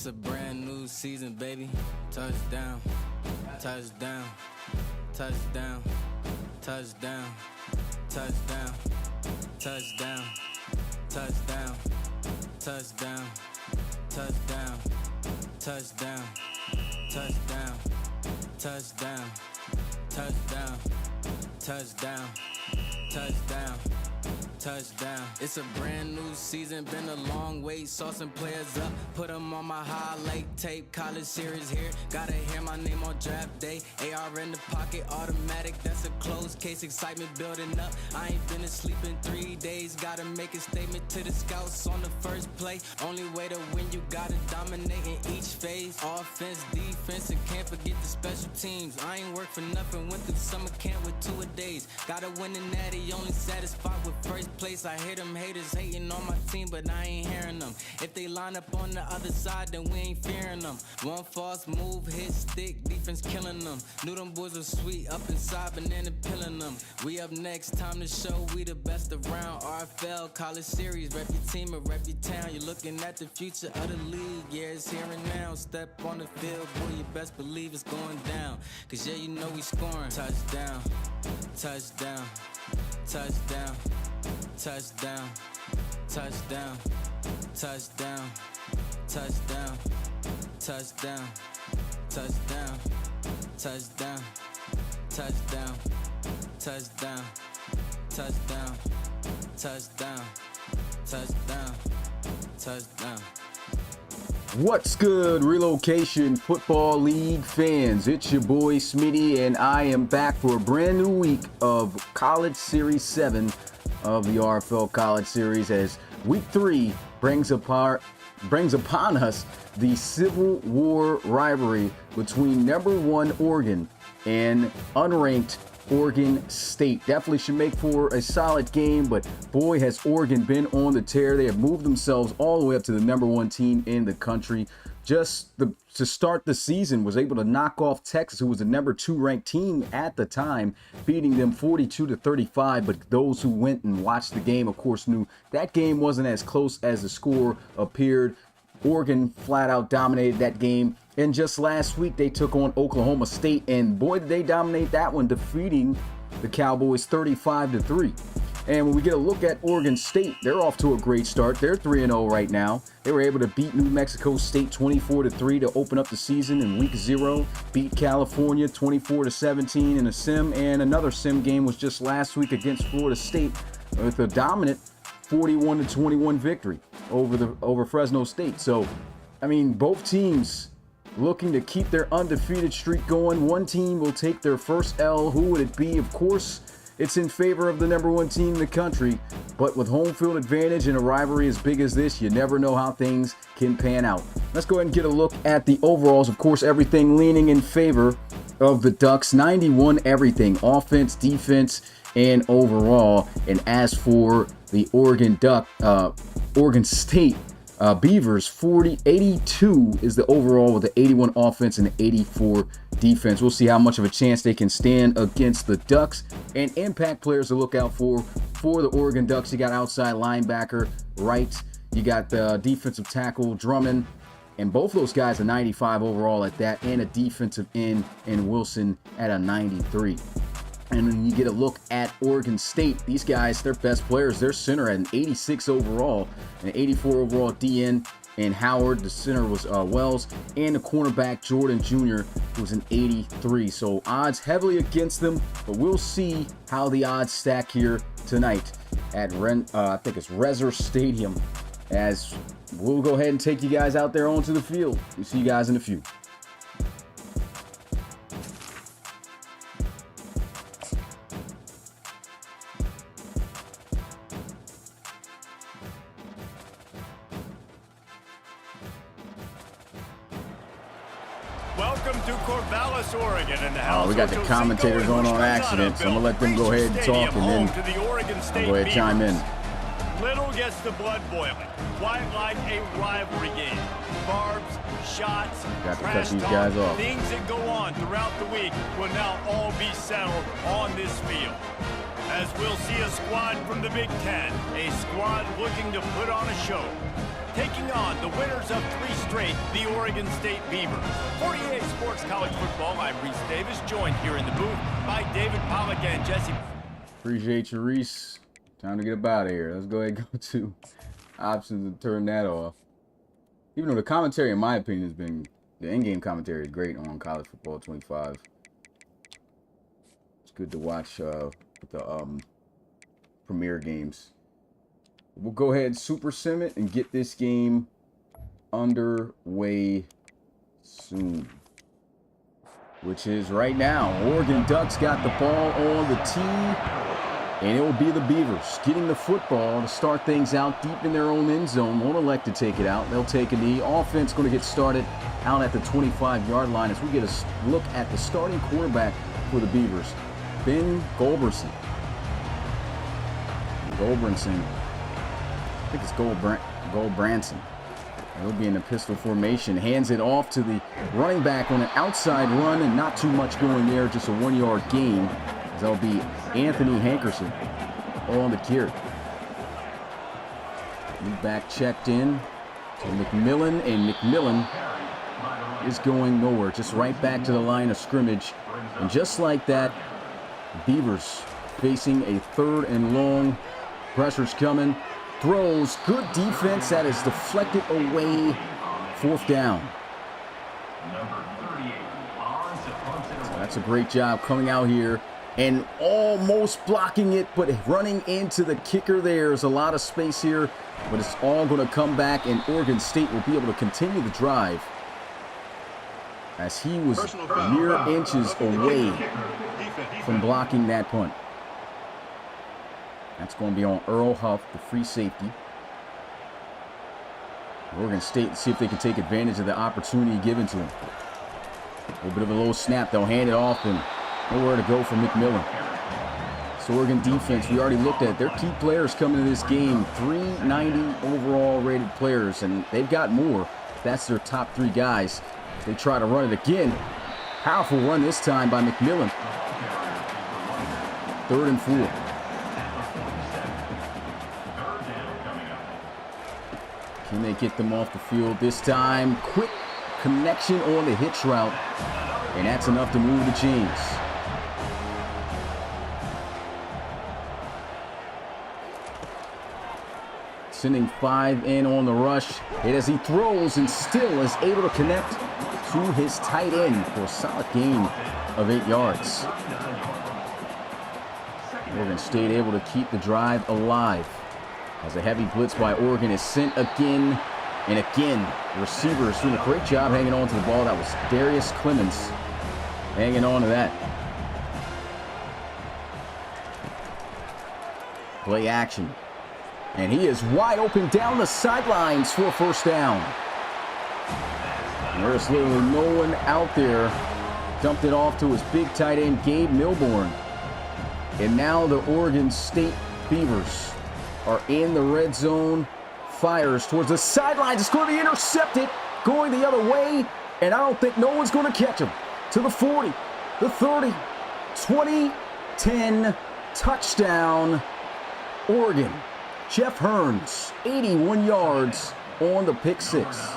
It's a brand new season, baby. Touchdown, touchdown, touchdown, touchdown, touchdown, touchdown, touchdown, touchdown, touchdown, touchdown, touchdown, touchdown, touchdown, touchdown, touchdown, touchdown. It's a brand new season, been a long wait. Saw some players up, put them on my highlight tape. College series here, gotta hear my name on draft day. AR in the pocket, automatic, that's a closed case. Excitement building up, I ain't been asleep in 3 days. Gotta make a statement to the scouts on the first play. Only way to win, you gotta dominate in each phase. Offense, defense, and can't forget the special teams. I ain't work for nothing, went through summer camp with 2-a-days. Gotta win the natty, only satisfied with first place. I hear them haters hating on my team, but I ain't hearing them. If they line up on the other side, then we ain't fearing them. One false move, hit stick, defense killing them. Knew them boys were sweet, up inside, banana peeling them. We up next, time to show we the best around. RFL, college series, rep your team and rep your town. You're looking at the future of the league, yeah, it's here and now. Step on the field, boy, you best believe it's going down. Cause yeah, you know we scoring. Touchdown, touchdown, touchdown, touchdown, touchdown, touchdown, touchdown, touchdown, touchdown, touchdown, touchdown, touchdown, touchdown, touchdown, touchdown, touchdown. What's good, Relocation Football League fans? It's your boy Smitty, and I am back for a brand new week of College Series 7 of the RFL College Series, as Week 3 brings upon us the Civil War rivalry between #1 Oregon and unranked Oregon State. Definitely should make for a solid game, but boy, has Oregon been on the tear. They have moved themselves all the way up to the #1 team in the country. To start the season, was able to knock off Texas, who was the #2 ranked team at the time, beating them 42-35. But those who went and watched the game, of course, knew that game wasn't as close as the score appeared. Oregon flat out dominated that game. And just last week, they took on Oklahoma State, and boy, did they dominate that one, defeating the Cowboys 35-3. And when we get a look at Oregon State, they're off to a great start. They're 3-0 right now. They were able to beat New Mexico State 24-3 to open up the season in Week 0. Beat California 24-17 in a sim, and another sim game was just last week against Florida State with a dominant 41-21 victory over Fresno State. So, I mean, both teams looking to keep their undefeated streak going. One team will take their first L. Who would it be? Of course, it's in favor of the #1 team in the country, but with home field advantage in a rivalry as big as this, you never know how things can pan out. Let's go ahead and get a look at the overalls. Of course, everything leaning in favor of the Ducks. 91 everything, offense, defense, and overall. And as for the Oregon State Beavers, 82 is the overall with the 81 offense and the 84 defense. We'll see how much of a chance they can stand against the Ducks. And impact players to look out for the Oregon Ducks. You got outside linebacker Wright. You got the defensive tackle Drummond. And both those guys are 95 overall at that, and a defensive end in Wilson at a 93. And when you get a look at Oregon State, these guys, their best players, their center at an 86 overall, an 84 overall DN, and Howard, the center was Wells, and the cornerback Jordan Jr., who was an 83. So odds heavily against them, but we'll see how the odds stack here tonight at I think it's Reser Stadium, as we'll go ahead and take you guys out there onto the field. We'll see you guys in a few. Welcome to Corvallis, Oregon, in the house. We got the commentator going on accident, so I'm gonna let them go ahead and talk, and then I'll go ahead and chime in. Little gets the blood boiling. Quite like a rivalry game. Barbs, shots, got to cut these guys off. Things that go on throughout the week will now all be settled on this field. As we'll see a squad from the Big Ten, a squad looking to put on a show. taking on the winners of 3 straight, the Oregon State Beavers. For EA Sports College Football, I'm Reese Davis, joined here in the booth by David Pollack and Jesse. Appreciate you, Reese. Time to get up out of here. Let's go ahead and go to options and turn that off. Even though the commentary, in my opinion, has been, the in-game commentary is great on College Football 25. It's good to watch the premier games. We'll go ahead and super sim it and get this game underway soon, which is right now. Oregon Ducks got the ball on the tee, and it will be the Beavers getting the football to start things out deep in their own end zone. Won't elect to take it out. They'll take a knee. Offense going to get started out at the 25-yard line as we get a look at the starting quarterback for the Beavers, Ben Goldbranson. I think it's Goldbranson. He'll be in the pistol formation. Hands it off to the running back on an outside run, and not too much going there, just a 1-yard gain. That'll be Anthony Hankerson on the carry. New back checked in to McMillan, and McMillan is going nowhere. Just right back to the line of scrimmage. And just like that, Beavers facing a 3rd and long. Pressure's coming. Throws. Good defense. That is deflected away. 4th down. So that's a great job coming out here and almost blocking it, but running into the kicker. There's a lot of space here, but it's all going to come back, and Oregon State will be able to continue the drive as he was mere inches away from blocking that punt. That's going to be on Earl Huff, the free safety. Oregon State, see if they can take advantage of the opportunity given to them. A little bit of a low snap. They'll hand it off, and nowhere to go for McMillan. So Oregon defense, we already looked at their key players coming to this game. 390 overall rated players, and they've got more. That's their top 3 guys. They try to run it again. Powerful run this time by McMillan. 3rd and 4. Can they get them off the field this time? Quick connection on the hitch route, and that's enough to move the chains. Sending 5 in on the rush. Hit as he throws, and still is able to connect to his tight end for a solid gain of 8 yards. Oregon State able to keep the drive alive as a heavy blitz by Oregon is sent again and again. The receivers doing a great job hanging on to the ball. That was Darius Clemens hanging on to that. Play action. And he is wide open down the sidelines for a 1st down. And there's literally no one out there. Dumped it off to his big tight end, Gabe Milborn. And now the Oregon State Beavers are in the red zone. Fires towards the sidelines. It's going to be intercepted. Going the other way. And I don't think no one's going to catch him. To the 40, the 30, 20, 10. Touchdown, Oregon. Jeff Hearns, 81 yards on the pick 6.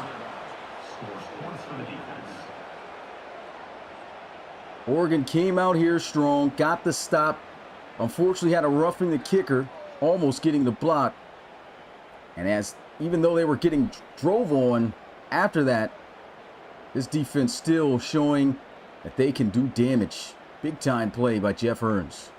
Oregon came out here strong, got the stop. Unfortunately, had a roughing the kicker, almost getting the block. And even though they were getting drove on after that, this defense still showing that they can do damage. Big time play by Jeff Hearns.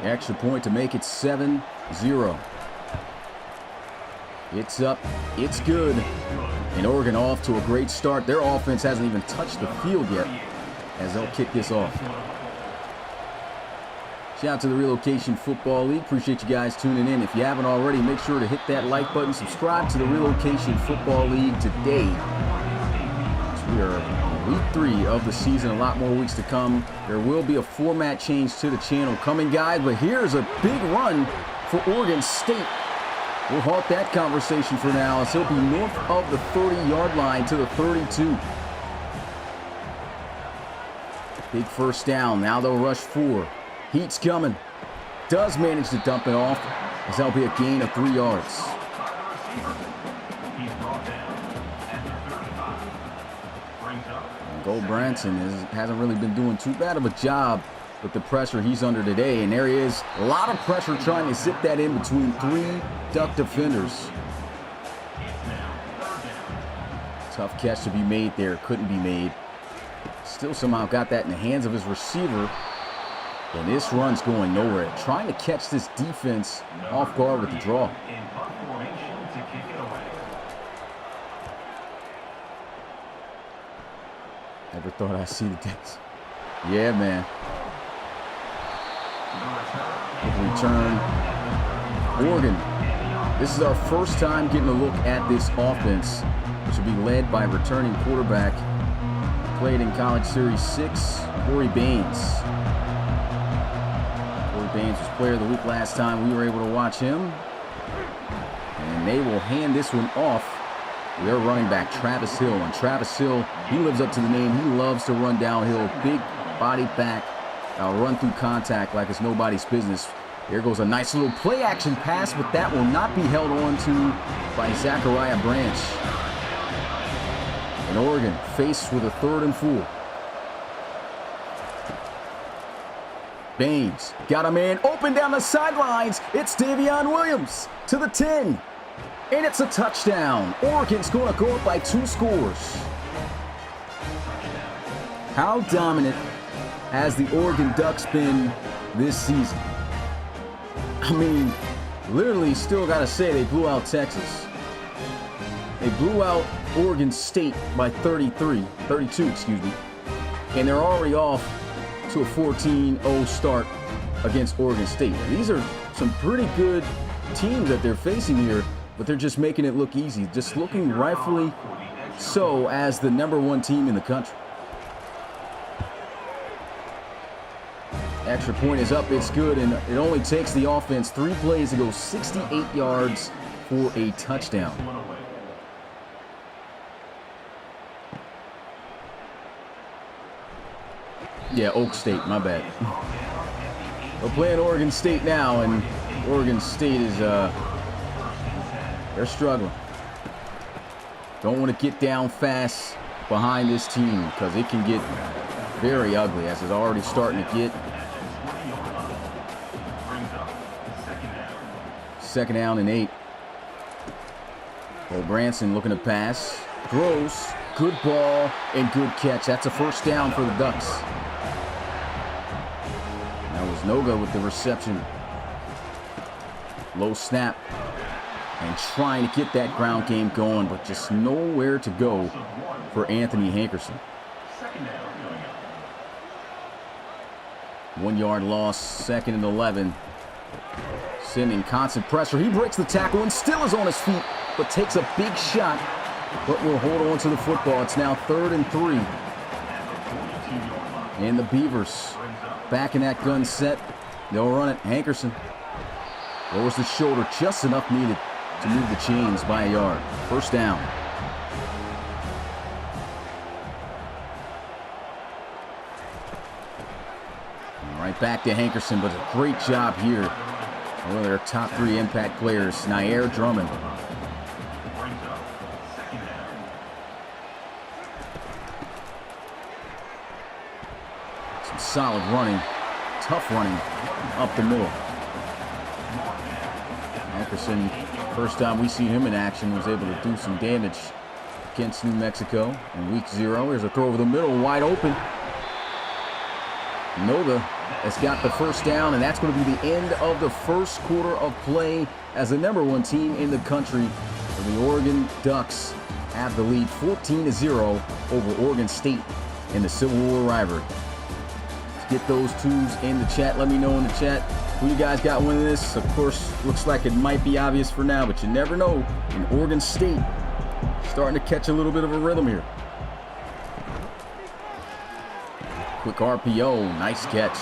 Extra point to make it 7-0. It's up. It's good. And Oregon off to a great start. Their offense hasn't even touched the field yet as they'll kick this off. Shout out to the Relocation Football League. Appreciate you guys tuning in. If you haven't already, make sure to hit that like button. Subscribe to the Relocation Football League today. We are in week 3 of the season. A lot more weeks to come. There will be a format change to the channel coming, guys. But here's a big run for Oregon State. We'll halt that conversation for now as he'll be north of the 30-yard line to the 32. Big first down. Now they'll rush 4. Heat's coming. Does manage to dump it off, as that'll be a gain of 3 yards. And Gold Branson hasn't really been doing too bad of a job with the pressure he's under today. And there he is. A lot of pressure trying to zip that in between 3 Duck defenders. Tough catch to be made there. Couldn't be made. Still somehow got that in the hands of his receiver. And this run's going nowhere. Trying to catch this defense off guard with the draw. Never thought I'd see the Ducks. Yeah, man. Return. Oregon. This is our first time getting a look at this offense, which will be led by returning quarterback. Played in College Series 6, Corey Baines. Corey Baines was player of the week last time we were able to watch him. And they will hand this one off. Their running back, Travis Hill. And Travis Hill, he lives up to the name. He loves to run downhill. Big body back. Run through contact like it's nobody's business. There goes a nice little play action pass, but that will not be held on to by Zachariah Branch. And Oregon faced with a 3rd and 4. Baines got a man open down the sidelines. It's Davion Williams to the 10. And it's a touchdown. Oregon's going to go up by 2 scores. How dominant has the Oregon Ducks been this season? I mean, literally still got to say they blew out Texas. They blew out Oregon State by 32, excuse me. And they're already off to a 14-0 start against Oregon State. These are some pretty good teams that they're facing here, but they're just making it look easy. Just looking rightfully so as the #1 team in the country. Extra point is up, it's good, and it only takes the offense 3 plays to go 68 yards for a touchdown. Yeah, Oak State, my bad. We're playing Oregon State now, and Oregon State is, they're struggling. Don't want to get down fast behind this team because it can get very ugly, as it's already starting to get. 2nd down and 8. Branson looking to pass. Throws. Good ball and good catch. That's a first down for the Ducks. That was Noga with the reception. Low snap. And trying to get that ground game going, but just nowhere to go for Anthony Hankerson. 1 yard loss, 2nd and 11. Sending constant pressure. He breaks the tackle and still is on his feet, but takes a big shot, but will hold on to the football. It's now 3rd and 3. And the Beavers back in that gun set. They'll run it. Hankerson lowers the shoulder, just enough needed to move the chains by a yard. First down. And right back to Hankerson, but a great job here. One of their top 3 impact players, Nair Drummond. Some solid running, tough running up the middle. Hankerson, first time we see him in action, was able to do some damage against New Mexico in week 0. Here's a throw over the middle, wide open. Noga has got the first down, and that's going to be the end of the first quarter of play as the #1 team in the country. The Oregon Ducks have the lead 14-0 over Oregon State in the Civil War rivalry. Let's get those twos in the chat. Let me know in the chat who you guys got winning this. Of course, looks like it might be obvious for now, but you never know. In Oregon State, starting to catch a little bit of a rhythm here. Quick RPO, nice catch.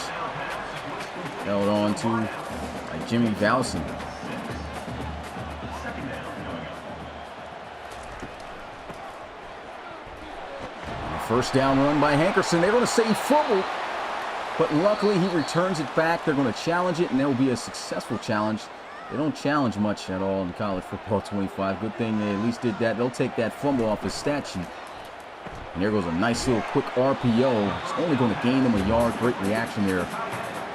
Held on to by Jimmy Valson. First down run by Hankerson. They're going to say he fumbled. But luckily, he returns it back. They're going to challenge it, and that will be a successful challenge. They don't challenge much at all in college football 25. Good thing they at least did that. They'll take that fumble off his stat sheet. And there goes a nice little quick RPO. It's only going to gain them a yard. Great reaction there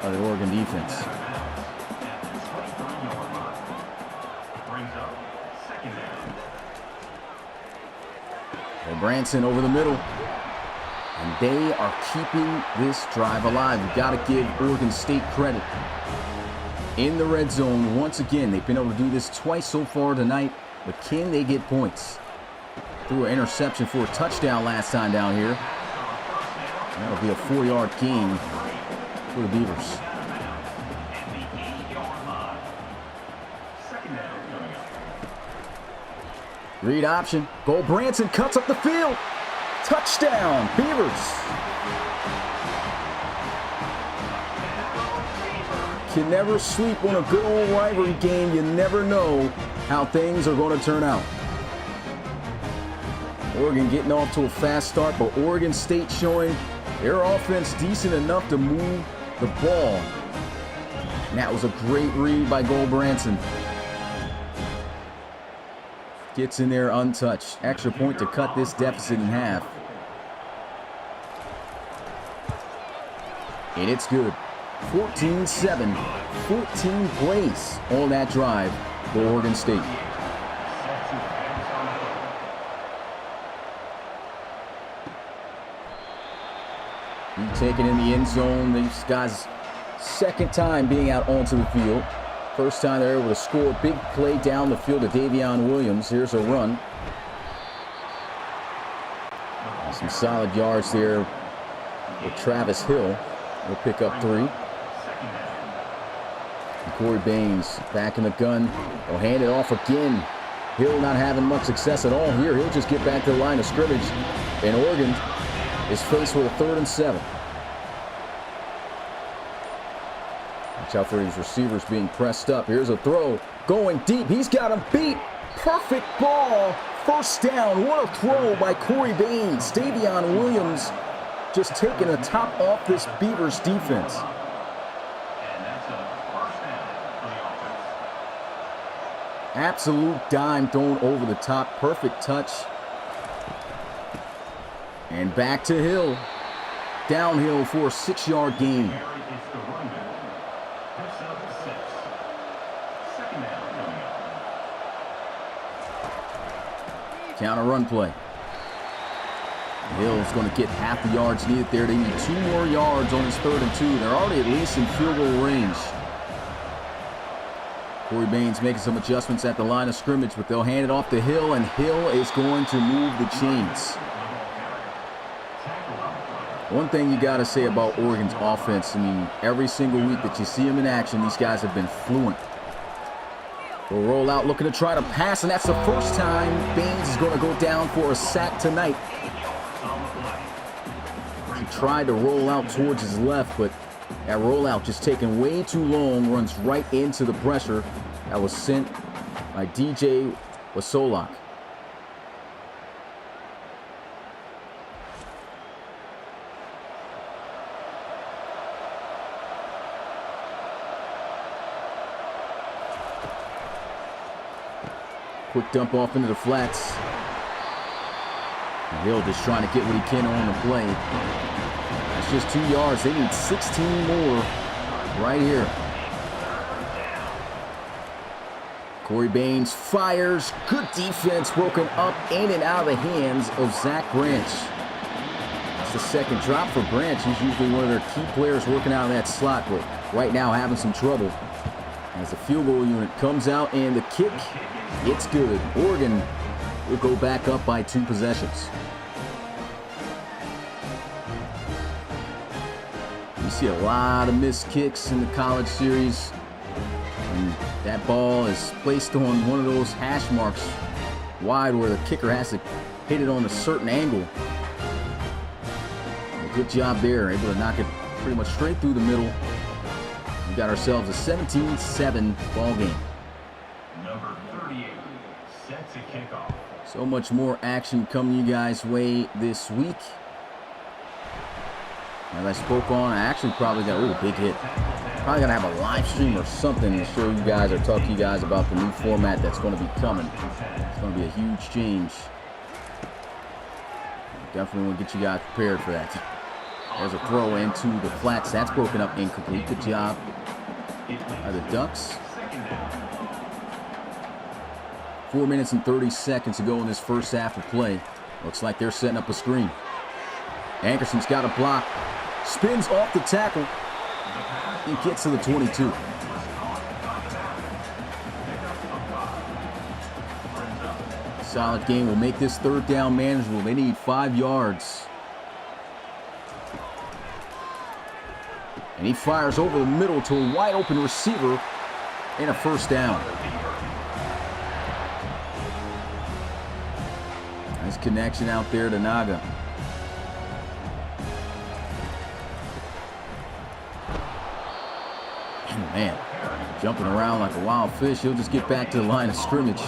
by the Oregon defense. Branson over the middle. And they are keeping this drive alive. You've got to give Oregon State credit. In the red zone, once again, they've been able to do this twice so far tonight. But can they get points? Threw an interception for a touchdown last time down here. And that'll be a 4-yard gain for the Beavers. Read option. Go Branson, cuts up the field. Touchdown, Beavers. Can never sleep on a good old rivalry game. You never know how things are going to turn out. Oregon getting off to a fast start, but Oregon State showing their offense decent enough to move the ball. And that was a great read by Go Branson. Gets in there untouched. Extra point to cut this deficit in half. And it's good. 14-7. 14 plays on that drive for Oregon State. He taken in the end zone. These guys' second time being out onto the field. First time they're able to score a big play down the field to Davion Williams. Here's a run. Some solid yards there with Travis Hill. He'll pick up 3. And Corey Baines back in the gun. He'll hand it off again. Hill not having much success at all here. He'll just get back to the line of scrimmage. And Oregon is faced with a 3rd and 7. Watch out for these receivers being pressed up. Here's a throw. Going deep. He's got him beat. Perfect ball. First down. What a throw by Corey Baines. Davion Williams just taking the top off this Beavers defense. Absolute dime thrown over the top. Perfect touch. And back to Hill. Downhill for a 6-yard gain. Counter run play. Hill's going to get half the yards needed there. They need 2 more yards on his 3rd and 2. They're already at least in field goal range. Corey Baines making some adjustments at the line of scrimmage, but they'll hand it off to Hill, and Hill is going to move the chains. One thing you got to say about Oregon's offense, I mean, every single week that you see them in action, these guys have been fluent. We'll roll out looking to try to pass, and that's the first time Baines is going to go down for a sack tonight. He tried to roll out towards his left, but that rollout just taking way too long, runs right into the pressure that was sent by DJ Wasolak. Quick dump off into the flats. And Hill just trying to get what he can on the play. That's just 2 yards. They need 16 more right here. Corey Baines fires. Good defense broken up in and out of the hands of Zach Branch. That's the second drop for Branch. He's usually one of their key players working out of that slot, but right now having some trouble. As the field goal unit comes out and the kick, it's good. Oregon will go back up by 2 possessions. You see a lot of missed kicks in the college series. And that ball is placed on one of those hash marks wide where the kicker has to hit it on a certain angle. A good job there, able to knock it pretty much straight through the middle. We got ourselves a 17-7 ball game. Number 38 sets a kickoff. So much more action coming you guys' way this week. As I spoke on, I actually probably got a big hit. Probably gonna have a live stream or something to show you guys or talk to you guys about the new format that's going to be coming. It's going to be a huge change. Definitely want to get you guys prepared for that. There's a throw into the flats. That's broken up incomplete. Good job by the Ducks. 4 minutes and 30 seconds to go in this first half of play. Looks like they're setting up a screen. Ankerson's got a block. Spins off the tackle. He gets to the 22. Solid game will make this third down manageable. They need 5 yards. And he fires over the middle to a wide open receiver and a first down. Nice connection out there to Naga. Man, jumping around like a wild fish. He'll just get back to the line of scrimmage.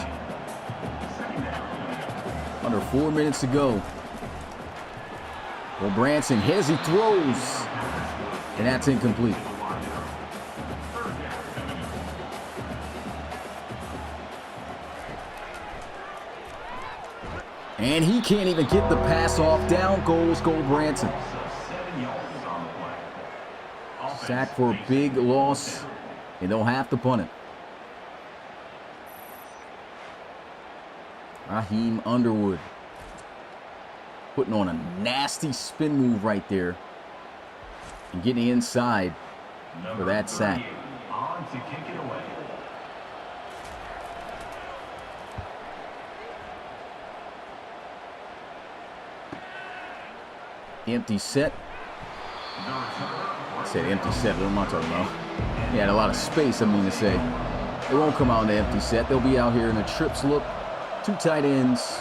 Under 4 minutes to go. Well, Branson hit as he throws. And that's incomplete. And he can't even get the pass off. Down goes Branson. Sack for a big loss. And they'll have to punt it. Raheem Underwood putting on a nasty spin move right there and getting inside for that sack. Empty set. I said empty set, what am I talking about? He had a lot of space, I mean to say. They won't come out in the empty set. They'll be out here in a trips look. 2 tight ends.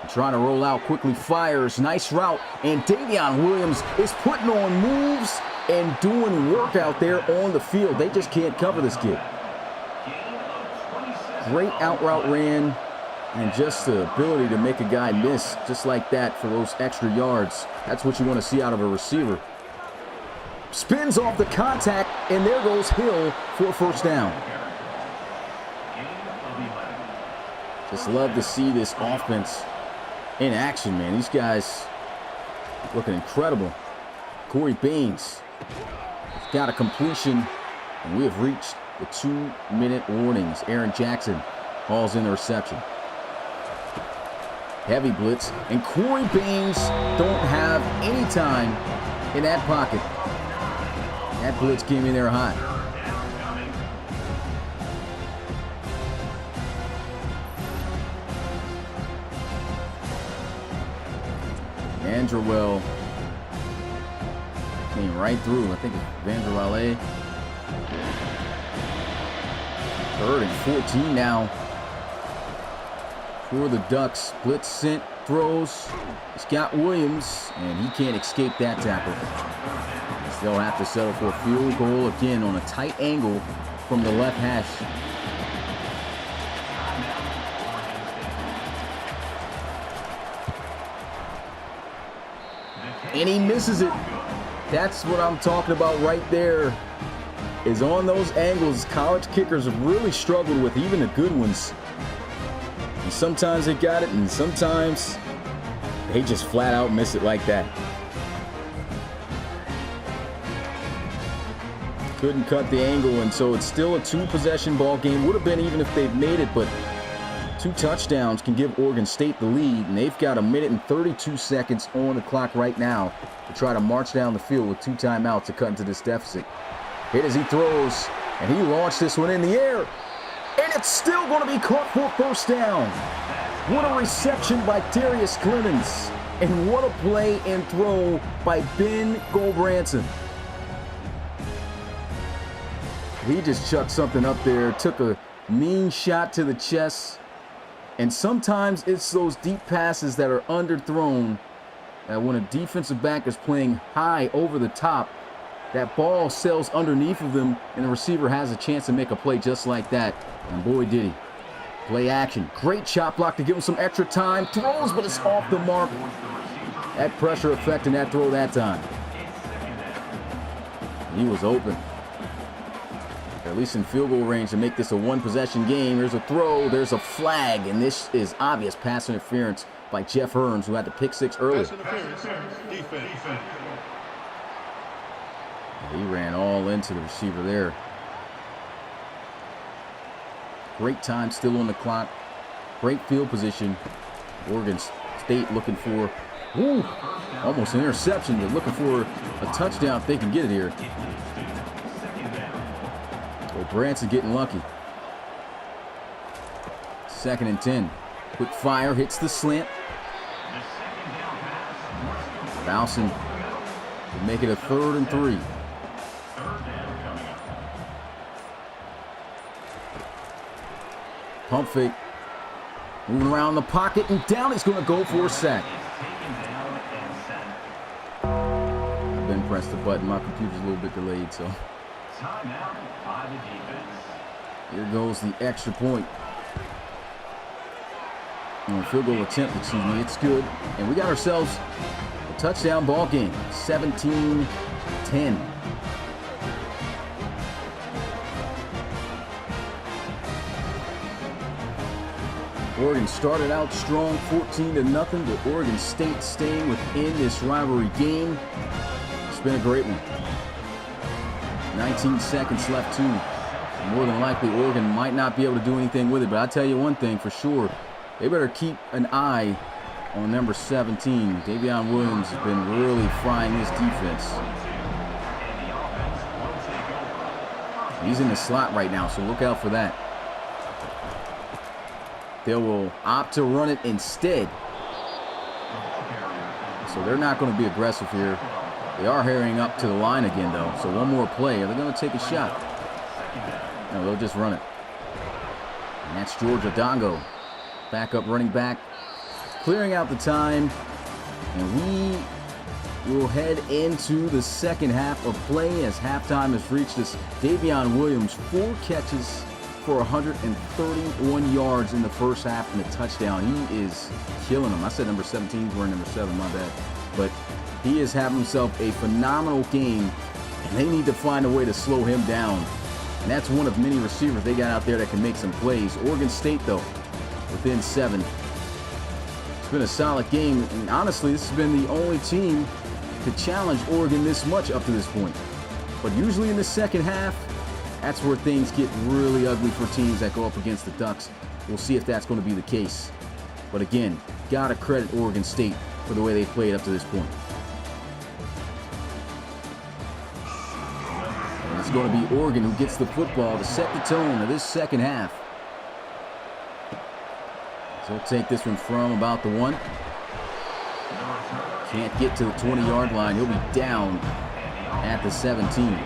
Trying to roll out, quickly fires. Nice route. And Davion Williams is putting on moves and doing work out there on the field. They just can't cover this kid. Great out route ran. And just the ability to make a guy miss just like that for those extra yards. That's what you want to see out of a receiver. Spins off the contact, and there goes Hill for a first down. Just love to see this offense in action, man. These guys looking incredible. Corey Baines got a completion, and we have reached the 2-minute warnings. Aaron Jackson hauls in the reception. Heavy blitz, and Corey Baines don't have any time in that pocket. That blitz came in there hot. Vanderwell came right through. I think it's Vanderwell. 3rd and 14 now for the Ducks. Blitz sent, throws. It's got Williams, and he can't escape that tackle. They'll have to settle for a field goal again on a tight angle from the left hash. And he misses it. That's what I'm talking about right there. Is on those angles, college kickers have really struggled with, even the good ones. And sometimes they got it, and sometimes they just flat out miss it like that. Couldn't cut the angle, and so it's still a 2-possession ball game. Would have been even if they'd made it, but 2 touchdowns can give Oregon State the lead, and they've got 1 minute and 32 seconds on the clock right now to try to march down the field with 2 timeouts to cut into this deficit. Hit as he throws, and he launched this one in the air, and it's still going to be caught for a first down. What a reception by Darius Clemens, and what a play and throw by Ben Gulbranson. He just chucked something up there, took a mean shot to the chest. And sometimes it's those deep passes that are underthrown, that when a defensive back is playing high over the top, that ball sails underneath of them, and the receiver has a chance to make a play just like that. And boy, did he. Play action. Great shot block to give him some extra time. Throws, but it's off the mark. that pressure affecting that throw that time. He was open. At least in field goal range to make this a one-possession game. There's a throw, there's a flag, and this is obvious pass interference by Jeff Hearns, who had the pick six earlier. He ran all into the receiver there. Great time still on the clock. Great field position. Oregon State looking for, almost an interception. They're looking for a touchdown if they can get it here. Well, Branson getting lucky. 2nd and 10. Quick fire, hits the slant. Bouncing to make it a 3rd and 3. Pump fake. Moving around the pocket and down. He's going to go for a sack. I've been pressed the button. My computer's a little bit delayed, so. Here goes the extra point. Field goal attempt, excuse me. It's good. And we got ourselves a touchdown ball game. 17-10. Oregon started out strong, 14-0, but Oregon State staying within this rivalry game. It's been a great one. 19 seconds left, too. More than likely, Oregon might not be able to do anything with it, but I'll tell you one thing for sure. They better keep an eye on number 17. Davion Williams has been really frying his defense. He's in the slot right now, so look out for that. They will opt to run it instead. So they're not going to be aggressive here. They are hurrying up to the line again, though. So one more play. Are they going to take a shot? No, they'll just run it. And that's George Odongo. Backup running back. Clearing out the time. And we will head into the second half of play as halftime has reached us. Davion Williams, 4 catches for 131 yards in the first half and a touchdown. He is killing them. I said number 17, he's wearing number 7, my bad. But he is having himself a phenomenal game, and they need to find a way to slow him down. And that's one of many receivers they got out there that can make some plays. Oregon State, though, within 7. It's been a solid game, and honestly, this has been the only team to challenge Oregon this much up to this point. But usually in the second half, that's where things get really ugly for teams that go up against the Ducks. We'll see if that's going to be the case. But again, got to credit Oregon State for the way they played up to this point. And it's going to be Oregon who gets the football to set the tone of this second half. So they'll take this one from about the 1. Can't get to the 20-yard line. He'll be down at the 17.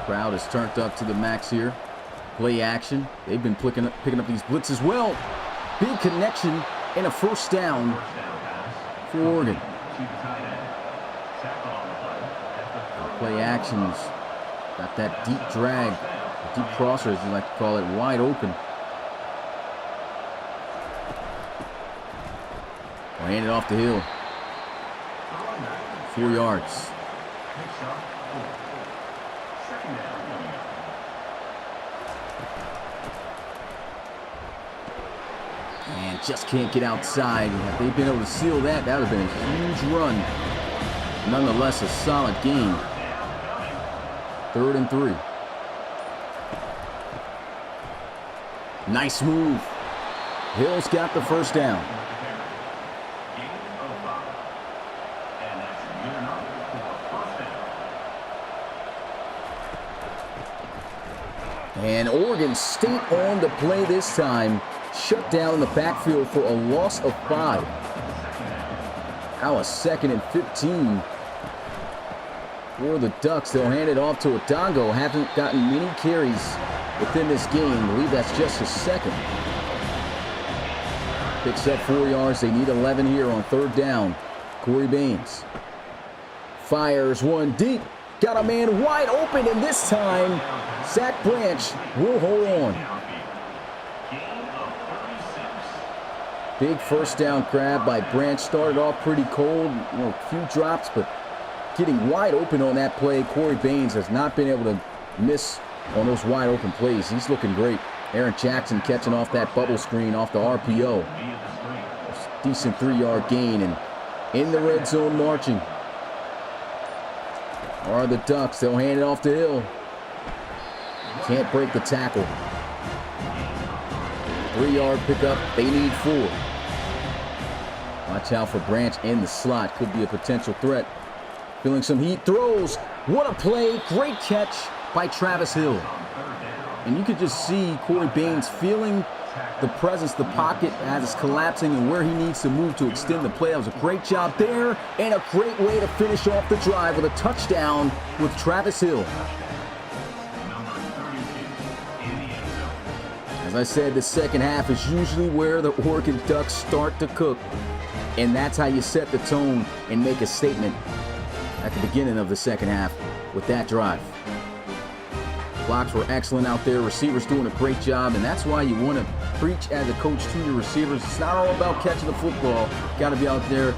Crowd is turned up to the max here. Play action. They've been picking up these blitz as well. Big connection and a first down for Oregon. Play actions. Got that deep drag, deep crosser as you like to call it, wide open. We'll hand it off the hill. 4 yards. And just can't get outside. If they've been able to seal that, that would have been a huge run. Nonetheless, a solid game. 3rd and 3. Nice move. Hill's got the first down. And Oregon State on the play this time. Shut down in the backfield for a loss of 5. Now a 2nd and 15 for the Ducks. They'll hand it off to Odongo. Haven't gotten many carries within this game. I believe that's just his 2nd. Picks up 4 yards. They need 11 here on 3rd down. Corey Baines fires one deep. Got a man wide open, and this time Zach Branch will hold on. Big first down grab by Branch. Started off pretty cold, a few drops, but getting wide open on that play. Corey Baines has not been able to miss on those wide open plays. He's looking great. Aaron Jackson catching off that bubble screen off the RPO. Decent 3-yard gain, and in the red zone marching are the Ducks. They'll hand it off to Hill. Can't break the tackle. 3-yard pickup. They need 4. Watch out for Branch in the slot. Could be a potential threat. Feeling some heat. Throws. What a play. Great catch by Travis Hill. And you could just see Corey Baines feeling the presence, the pocket as it's collapsing and where he needs to move to extend the play. That was a great job there and a great way to finish off the drive with a touchdown with Travis Hill. As I said, the second half is usually where the Oregon Ducks start to cook. And that's how you set the tone and make a statement at the beginning of the second half with that drive. Blocks were excellent out there. Receivers doing a great job, and that's why you want to preach as a coach to your receivers. It's not all about catching the football. Got to be out there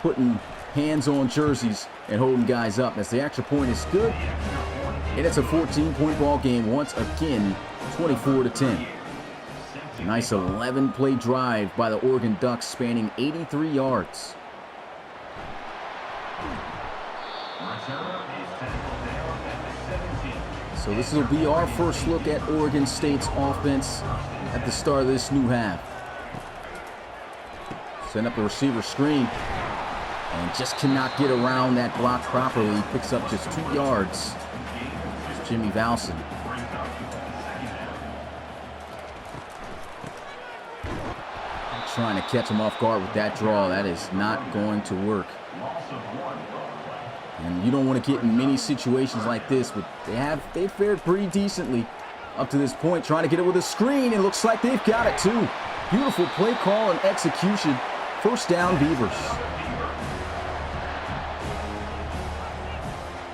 putting hands on jerseys and holding guys up. As the extra point is good, and it's a 14-point ball game once again, 24-10. A nice 11-play drive by the Oregon Ducks spanning 83 yards. So this will be our first look at Oregon State's offense at the start of this new half. Send up a receiver screen and just cannot get around that block properly. He picks up just 2 yards. It's Jimmy Valson. Trying to catch him off guard with that draw. That is not going to work. And you don't want to get in many situations like this, but they've fared pretty decently up to this point. Trying to get it with a screen. It looks like they've got it too. Beautiful play call and execution. First down, Beavers.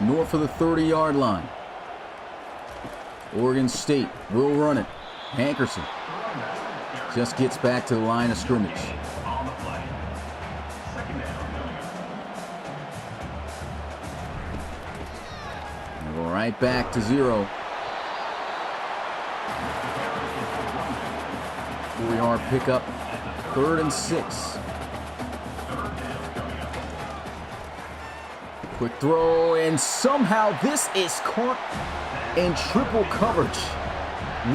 North of the 30-yard line. Oregon State will run it. Hankerson just gets back to the line of scrimmage. Right back to 0. 4-yard pickup. 3rd and 6. Quick throw, and somehow this is caught in triple coverage.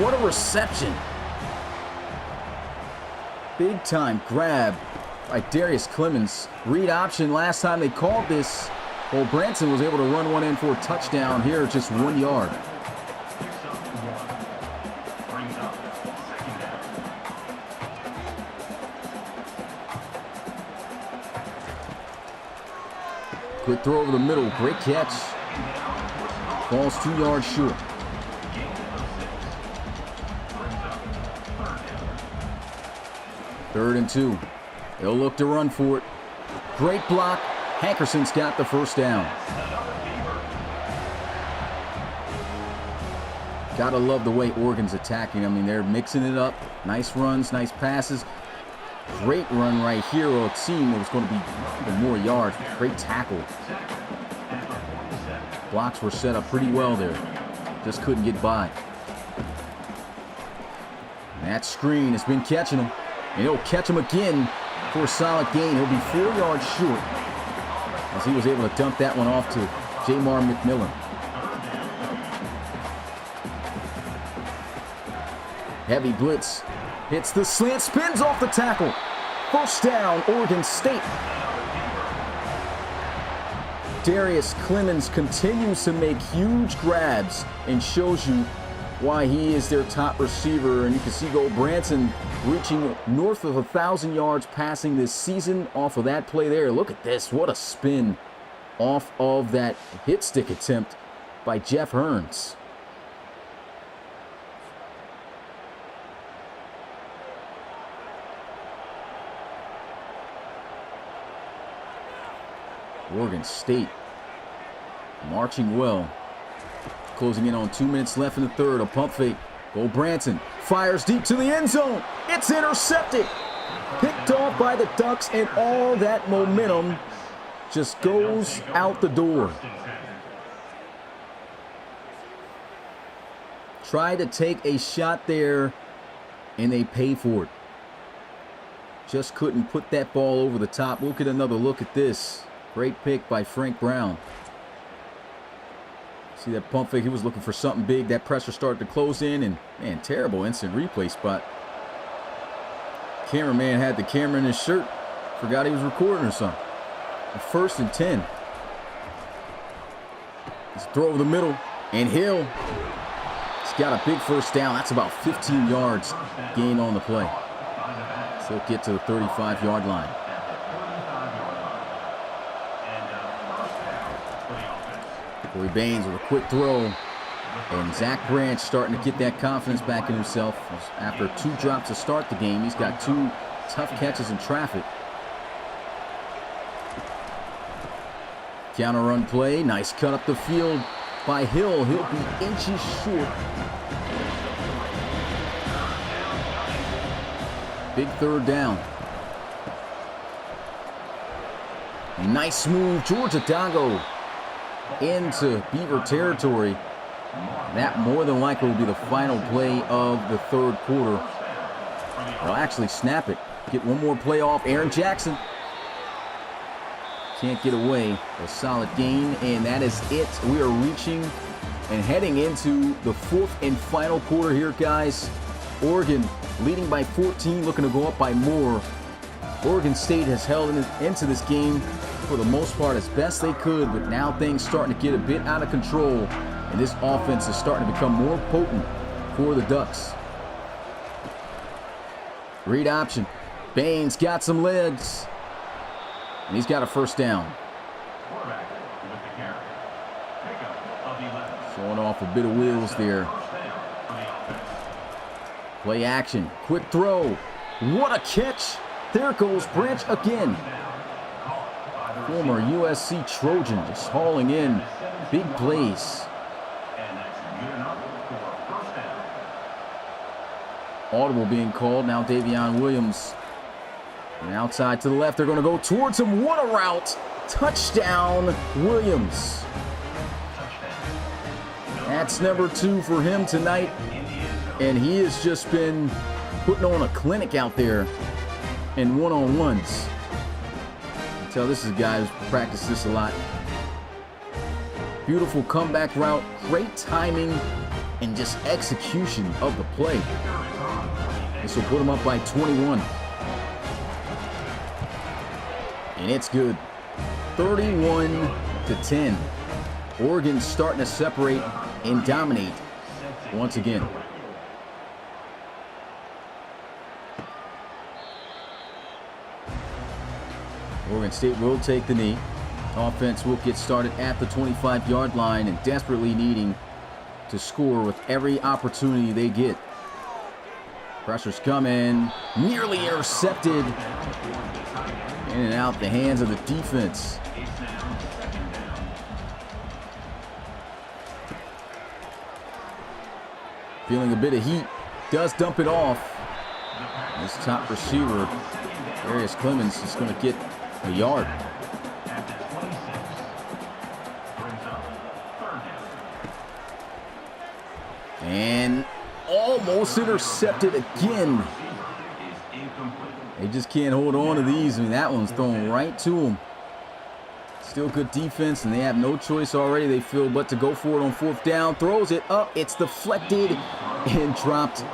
What a reception. Big time grab by Darius Clemens. Read option last time they called this. Well, Branson was able to run one in for a touchdown here, just 1 yard. Quick throw over the middle, great catch. Falls 2 yards short. Third and 2. They'll look to run for it. Great block. Hankerson's got the first down. Gotta love the way Oregon's attacking. I mean, they're mixing it up. Nice runs, nice passes. Great run right here. Well, it seemed it was going to be even more yards. Great tackle. Blocks were set up pretty well there. Just couldn't get by. And that screen has been catching him. And he'll catch him again for a solid gain. He'll be 4 yards short, as he was able to dump that one off to Jamar McMillan. Heavy blitz. Hits the slant, spins off the tackle. First down, Oregon State. Darius Clemens continues to make huge grabs and shows you why he is their top receiver. And you can see Branson reaching north of 1,000 yards passing this season off of that play there. Look at this. What a spin off of that hit stick attempt by Jeff Hearns. Oregon State marching well. Closing in on 2 minutes left in the third. A pump fake. Branson fires deep to the end zone. It's intercepted. Picked off by the Ducks, and all that momentum just goes out the door. Try to take a shot there, and they pay for it. Just couldn't put that ball over the top. We'll get another look at this. Great pick by Frank Brown. See that pump fake? He was looking for something big. That pressure started to close in, and man, terrible instant replay spot. Cameraman had the camera in his shirt. Forgot he was recording or something. 1st and 10. Let's throw over the middle, and Hill. He's got a big first down. That's about 15 yards gain on the play. So he'll get to the 35-yard line. Corey Baines with a quick throw. And Zach Branch starting to get that confidence back in himself. After 2 drops to start the game, he's got 2 tough catches in traffic. Counter run play. Nice cut up the field by Hill. He'll be inches short. Big 3rd down. Nice move. George Adango into Beaver territory. That more than likely will be the final play of the 3rd quarter. They'll actually snap it. Get one more play off. Aaron Jackson. Can't get away. A solid gain, and that is it. We are reaching and heading into the 4th and final quarter here, guys. Oregon leading by 14, looking to go up by more. Oregon State has held into this game for the most part as best they could, but now things starting to get a bit out of control, and this offense is starting to become more potent for the Ducks. Read option. Baines got some legs, and he's got a 1st down. Showing off a bit of wheels there. Play action. Quick throw. What a catch. There goes Branch again. Former USC Trojan just hauling in big plays. Audible being called. Now Davion Williams. And outside to the left. They're going to go towards him. What a route. Touchdown, Williams. That's number 2 for him tonight. And he has just been putting on a clinic out there in one-on-ones. You can tell this is a guy who's practiced this a lot. Beautiful comeback route, great timing, and just execution of the play. This will put him up by 21. And it's good. 31-10. Oregon starting to separate and dominate once again. Oregon State will take the knee. Offense will get started at the 25-yard line and desperately needing to score with every opportunity they get. Pressure's coming. Nearly intercepted. In and out the hands of the defense. Feeling a bit of heat. Does dump it off. This top receiver, Darius Clemens, is going to get a yard. And almost intercepted again. They just can't hold on to these. I mean, that one's thrown right to them. Still good defense, and they have no choice already, they feel, but to go for it on 4th down. Throws it up. It's deflected and dropped.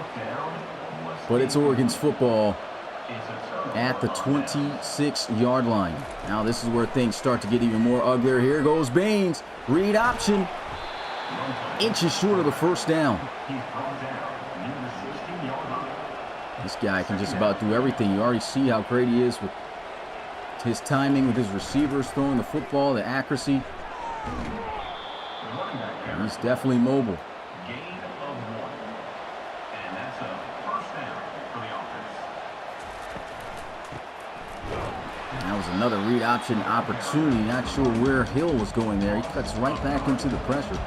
But it's Oregon's football at the 26-yard line. Now this is where things start to get even more uglier. Here goes Baines. Read option. Inches short of the 1st down. This guy can just about do everything. You already see how great he is with his timing, with his receivers throwing the football, the accuracy. He's definitely mobile. That was another read option opportunity. Not sure where Hill was going there. He cuts right back into the pressure.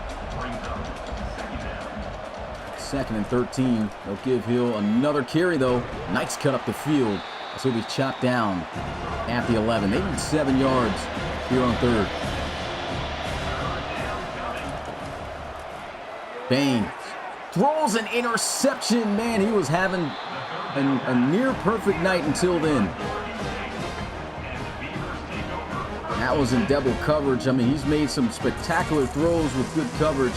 2nd and 13. They'll give Hill another carry, though. Nice cut up the field So he'll be chopped down at the 11. They need 7 yards here on third. Baines throws an interception. Man, he was having a near perfect night until then. That was in double coverage. I mean, he's made some spectacular throws with good coverage.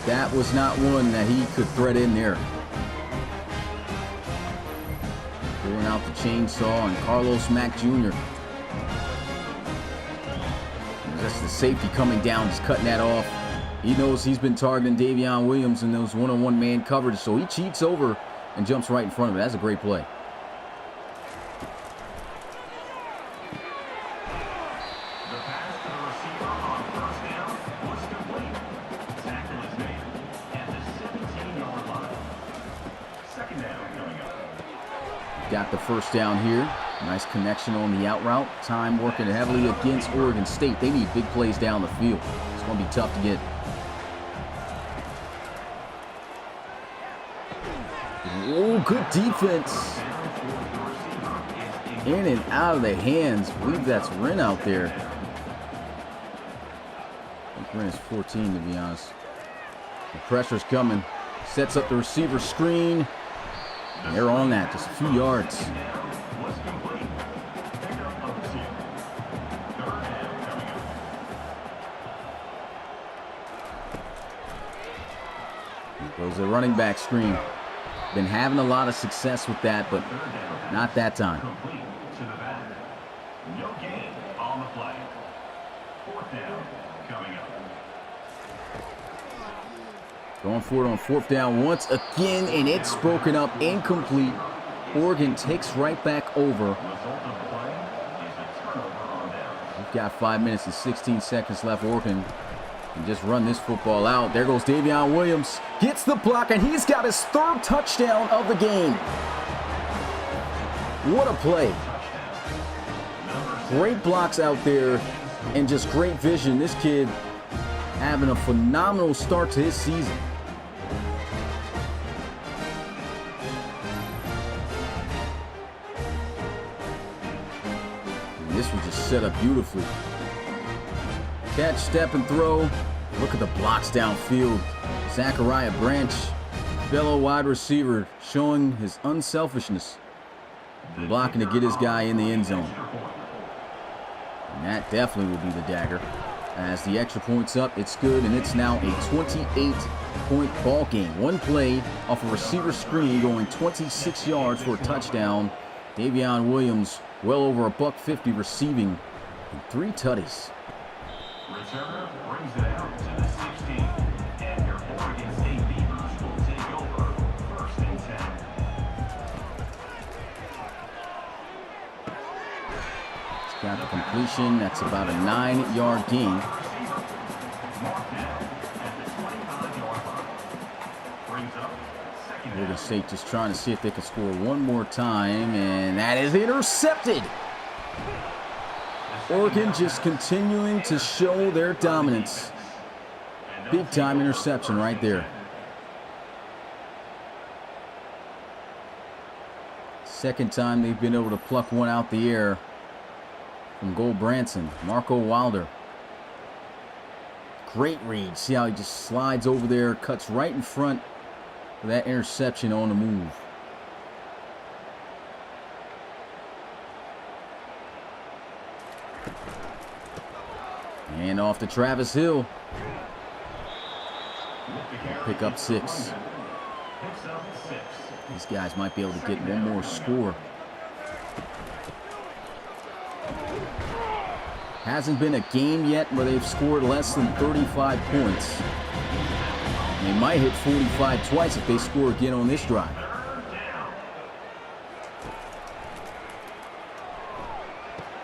That was not one that he could thread in there. Pulling out the chainsaw, and Carlos Mack Jr. That's the safety coming down, just cutting that off. He knows he's been targeting Davion Williams in those one-on-one man coverage, so he cheats over and jumps right in front of it. That's a great play. Got the first down here. Nice connection on the out route. Time working heavily against Oregon State. They need big plays down the field. It's going to be tough to get. Oh, good defense. In and out of the hands. I believe that's Wren out there. I think Wren is 14, to be honest. The pressure's coming. Sets up the receiver screen. And they're on that, just a few yards. Goes the running back screen. Been having a lot of success with that, but not that time. No gain on the play. Fourth down coming up. Going for it on fourth down once again, and it's broken up, incomplete. Oregon takes right back over. We've got 5 minutes and 16 seconds left. Oregon can just run this football out. There goes Davion Williams. Gets the block, and he's got his 3rd touchdown of the game. What a play. Great blocks out there and just great vision. This kid having a phenomenal start to his season. And this was just set up beautifully. Catch, step, and throw. Look at the blocks downfield. Zachariah Branch, fellow wide receiver, showing his unselfishness and blocking to get his guy in the end zone. And that definitely will be the dagger. As the extra point's up, it's good, and it's now a 28-point ball game. One play off a receiver screen going 26 yards for a touchdown. Davion Williams, well over $150 receiving, and 3 tutties. Returner brings it out to the 16, and your Oregon State Beavers will take over 1st and 10. It's got the completion. That's about a 9-yard gain. Oregon State just trying to see if they can score one more time, and that is intercepted. Oregon just continuing to show their dominance. Big time interception right there. Second time they've been able to pluck one out the air from Gold Branson. Marco Wilder. Great read. See how he just slides over there, cuts right in front of that interception on the move. And off to Travis Hill. Pick up 6. These guys might be able to get one more score. Hasn't been a game yet where they've scored less than 35 points. They might hit 45 twice if they score again on this drive.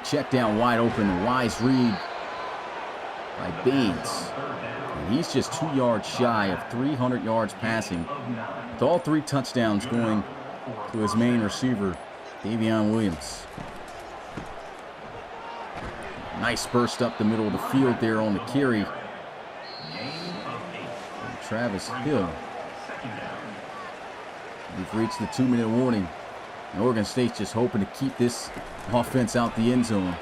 Check down wide open, wise read by Baines. And he's just 2 yards shy of 300 yards passing, with all 3 touchdowns going to his main receiver, Davion Williams. Nice burst up the middle of the field there on the carry. And Travis Hill. We've reached the 2-minute warning. And Oregon State's just hoping to keep this offense out the end zone.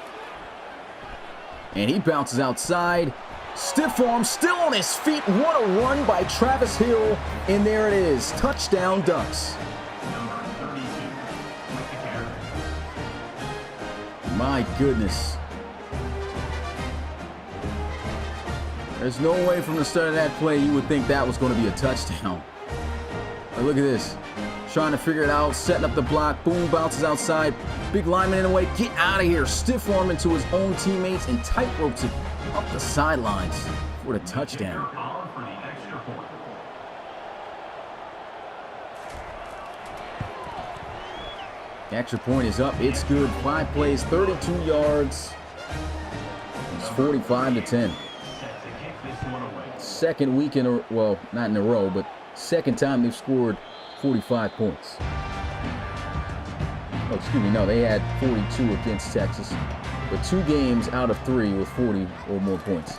And he bounces outside. Stiff arm, still on his feet. What a run by Travis Hill. And there it is. Touchdown Ducks. My goodness. There's no way from the start of that play you would think that was going to be a touchdown. But look at this. Trying to figure it out, setting up the block. Boom, bounces outside. Big lineman in the way. Get out of here. Stiff arm into his own teammates and tight ropes it up the sidelines for the touchdown. The extra point is up. It's good. 5 plays, 32 yards. It's 45-10. Second week in a, well, not in a row, but second time they've scored 45 points. Oh, excuse me, no, they had 42 against Texas, but 2 games out of 3 with 40 or more points.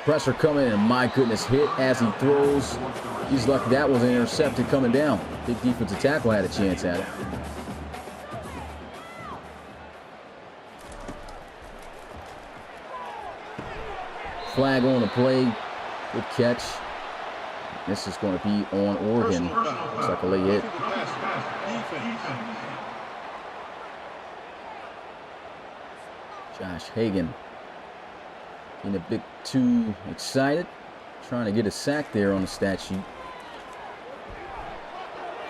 Pressure coming, and my goodness, hit as he throws. He's lucky that wasn't intercepted coming down. Big defensive tackle had a chance at it. Flag on the play. Good catch. This is going to be on Oregon. Looks like a late hit. Josh Hagan getting a bit too excited. Trying to get a sack there on the stat sheet.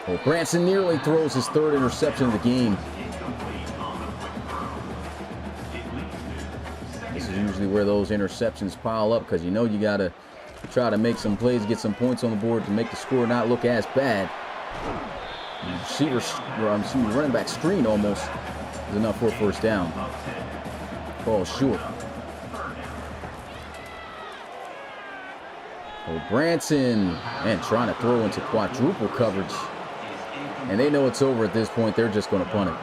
Well, Branson nearly throws his 3rd interception of the game. This is usually where those interceptions pile up because you know you got to try to make some plays, get some points on the board to make the score not look as bad. Running back screen almost is enough for a first down. Ball short. Oh, Branson, man, trying to throw into quadruple coverage. And they know it's over at this point. They're just going to punt it.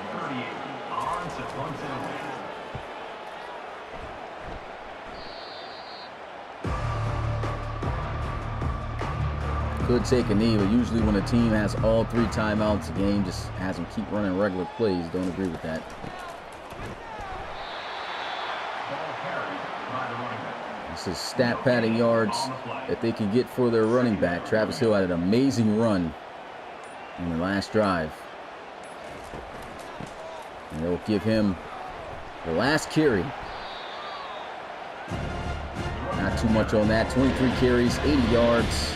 Could take a knee, but usually when a team has all 3 timeouts, the game just has them keep running regular plays. Don't agree with that. This is stat padding yards that they can get for their running back. Travis Hill had an amazing run in the last drive. And they'll give him the last carry. Not too much on that. 23 carries, 80 yards.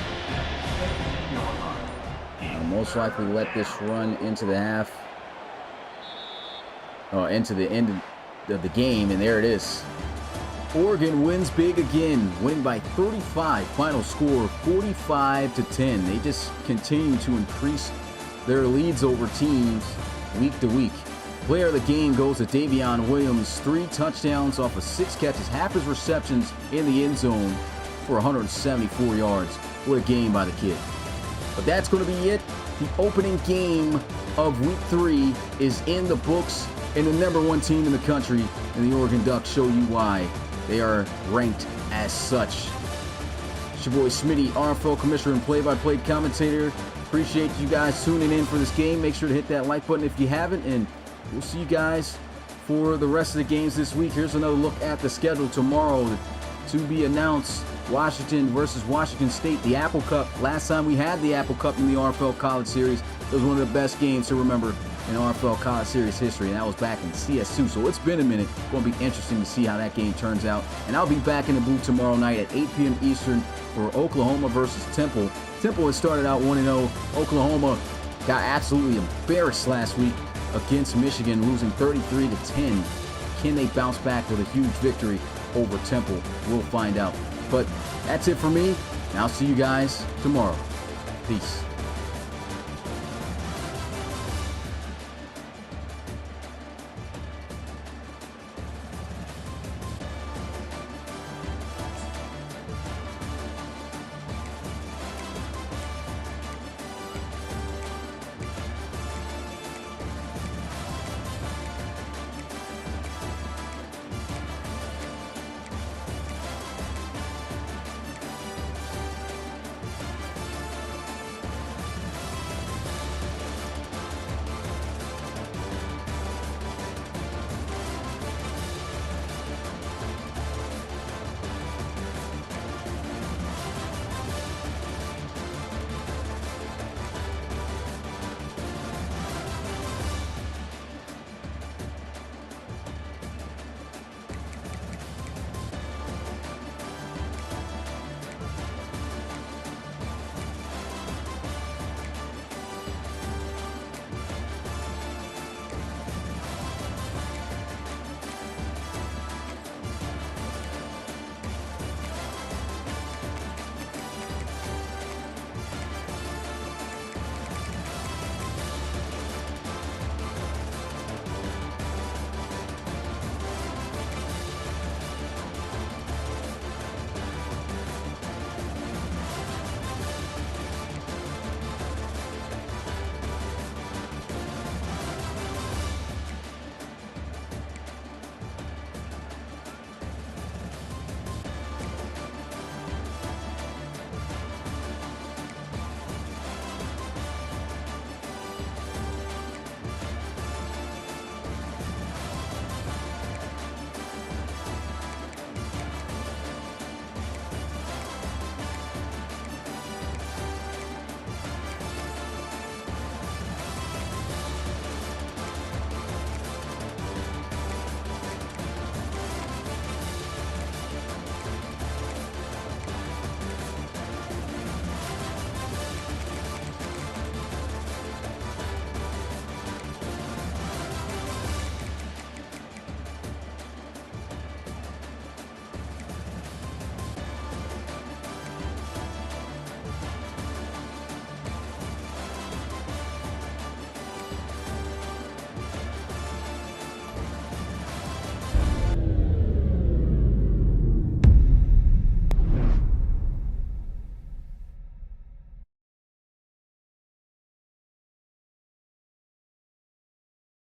Most likely let this run into the half, into the end of the game, and there it is. Oregon wins big again, winning by 35. Final score 45-10. They just continue to increase their leads over teams week to week. Player of the game goes to Davion Williams. 3 touchdowns off of 6 catches, half his receptions in the end zone for 174 yards. What a game by the kid. But that's going to be it. The opening game of week 3 is in the books, and the #1 team in the country, and the Oregon Ducks show you why they are ranked as such. It's your boy Smitty, RFL commissioner and play-by-play commentator. Appreciate you guys tuning in for this game. Make sure to hit that like button if you haven't, and we'll see you guys for the rest of the games this week. Here's another look at the schedule tomorrow to be announced. Washington versus Washington State, the Apple Cup. Last time we had the Apple Cup in the RFL College Series, it was one of the best games to remember in RFL College Series history, and that was back in CS2. So it's been a minute. It's going to be interesting to see how that game turns out. And I'll be back in the booth tomorrow night at 8 p.m. Eastern for Oklahoma versus Temple. Temple has started out 1-0. Oklahoma got absolutely embarrassed last week against Michigan, losing 33-10. Can they bounce back with a huge victory over Temple? We'll find out. But that's it for me, and I'll see you guys tomorrow. Peace.